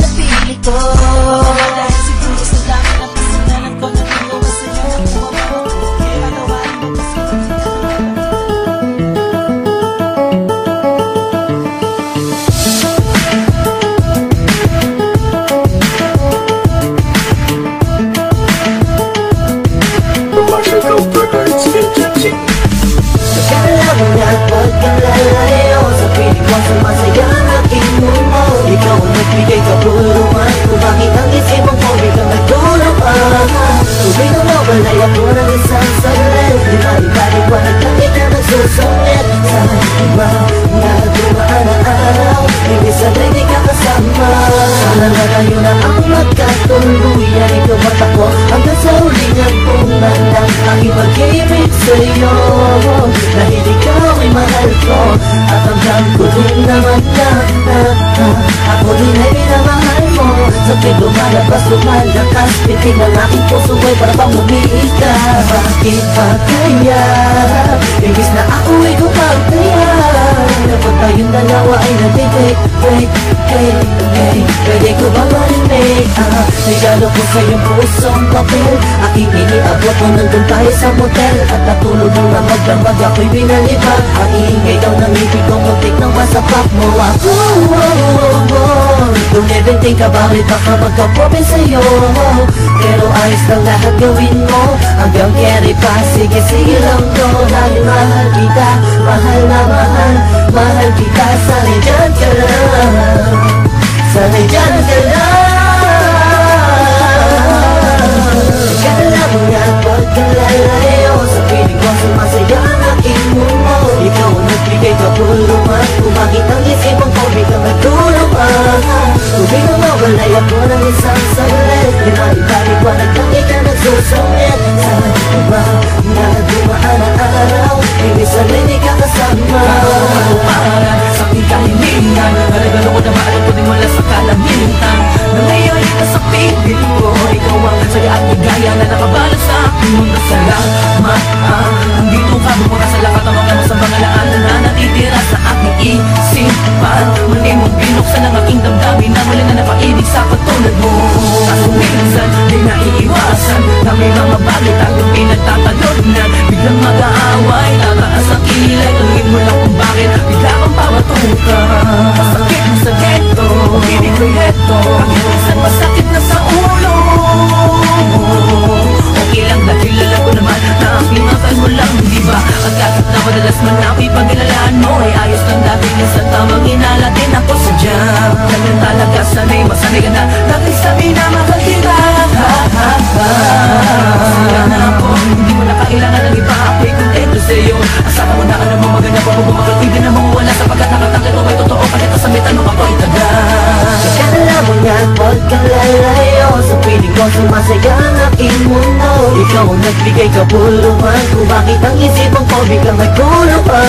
napili ko. Dahil siguro sa dami ng kasalanan ko, natutuwa sa'yo ang bumabaw. Kaya nawain mo kasi pagkalalayo sa piling mo, sumasaya ang aking mundo. Ikaw ang nagbigay kapuluhan kung bakit ang isip mong ko biglang nagtulog pa. Tuloy na mawalay ako ng isang saglit, di maibaliwanag lang ikaw nagsusungit. Sa iba na dumaan ang araw, hindi sanay di ka kasama. Sana na tayo na ang magkatuluyan, ikaw at ako hanggang sa huling hagpunan ng aking pag-ibig sa'yo. Dahil ikaw ay mahal ko at hanggang kulong naman na ako din ay minamahal mo. Sa tuwing lumalabas, lumalakas, piting ng aking puso ay para bang umiika. Bakit ba kaya imbis na ako ay gumagaya, dapat tayong dalawa ay nag-date? Pwede ko ba marinig? Regalo ko sa iyong pusong papel, aking iniabot mo nandun tayo sa motel. At natulog nang magdamag ako'y binalibag. Ang iingay daw ng ibig kong muntik nang masapak mo ako. Don't even think about it, baka magka-problem sa'yo. Pero ayos lang lahat gawin mo hanggang carry pa. Sige lang to, dahil mahal kita. Mahal na mahal kita. Sana'y dyan ka lang, sana'y dyan ka lang. Kala mo nga pagkalalayo sa piling ko, sumasaya ang aking mundo. Ikaw ang nagbigay kapuluhan kung bakit ang isip ang ko biglang nagtulog pa. Tubig na mawalay ako ng isang saglit, di maibaliwanag lang ikaw nagsusungit. Sa iba na dumaan ang araw, hindi sanay di ka kasama. Para sa aking kahilingan, naregalo ko na maalam ko din mula sa kalangitan. Na ngayon ito sa piling ko, ikaw ang saya at ligaya na nakabalot sa aking mundo. Salamat, nandito ka bumaga sa lahat ng mga sa mga laanan na natitira sa aking isipan. Muli mong binuksan ang aking damdamin na muli na napaibig sa katulad mo. Kaso minsan di naiiwasan na may mga bagay tayong pinagtatalog na biglang mag-aaway, tataas ang kilay. Tuloy mo lang kung bakit bigla kang pawatuka. Masakit mo sa ghetto, hindi ko heto. Bakit minsan masakit na sa ulo? Okay lang dahil alam ko naman na ang pinakal mo lang, di ba? At kahit na madalas man napipaglalaan mo ay ayos lang dahil minsan tamang hinala din ako sa jam. Ganyan talaga, sanay masanay ka na dahil sabi na mahal kita. Masaya na ako, hindi mo na kailangan ng iba. Ako'y kontento sa'yo. Asahan mo na ka namang maganda pa kung bumagal. Hindi na mawala sapagkat nakatakit mo ay totoo. Kahit sa may tanong ako'y taga. Kala mo nga pagkalalayo sa piling ko, sumasaya ang aking mundo. Ikaw ang nagbigay kapuluhan kung bakit ang isipan ko biglang nagkulong pa.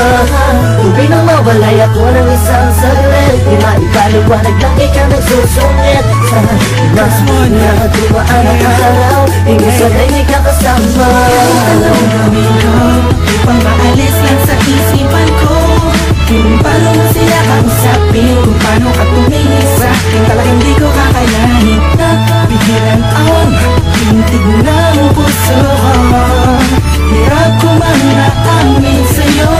Tubig nang mawalay ako ng isang saglit, di maibaliwanag lang ikaw nagsusungit. Sa imas mo na dumaan ang araw, hindi sanay di ka kasama. Anong gawin ko? Upang maalis lang sa isipan ko kung paano mo sila kausapin, kung paano ka tumingin sa akin. Talagang di ko kakayanin na pigilan ang tintig ng puso ko. Hirap ko man naamin sa'yo.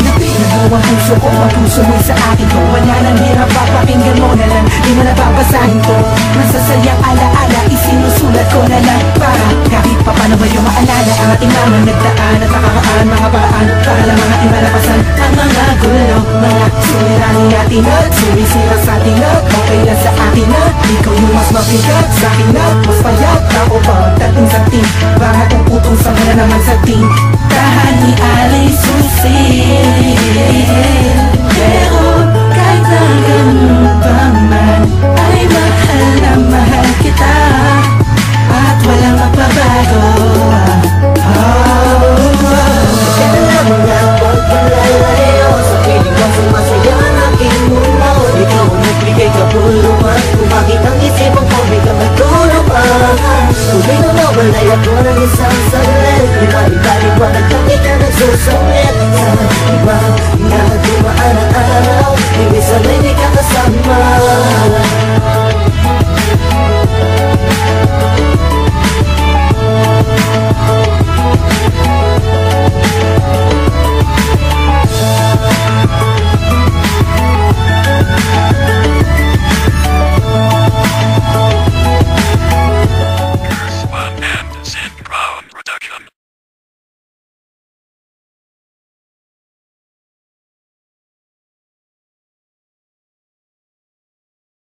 Napinahawa ang puso ko, ang puso mo'y sa akin ko. Wala nang hirap, papakinggan mo na lang, di mo napapasahin ko. Masasayang alaala, isinusulat ko na lang para kahit pa paano ba yung maalala ang ating mga nagdaan at nakakaan mga paraan para lang mga ating malapasan ang mga gulo, mga suliranin natin at sumisira sa atin at okay lang sa atin na ikaw yung mas mabigat sa akin at mas payat ako pagdating sa team para uputong sa mga naman sa team tahan ni alay susi. Pero kahit na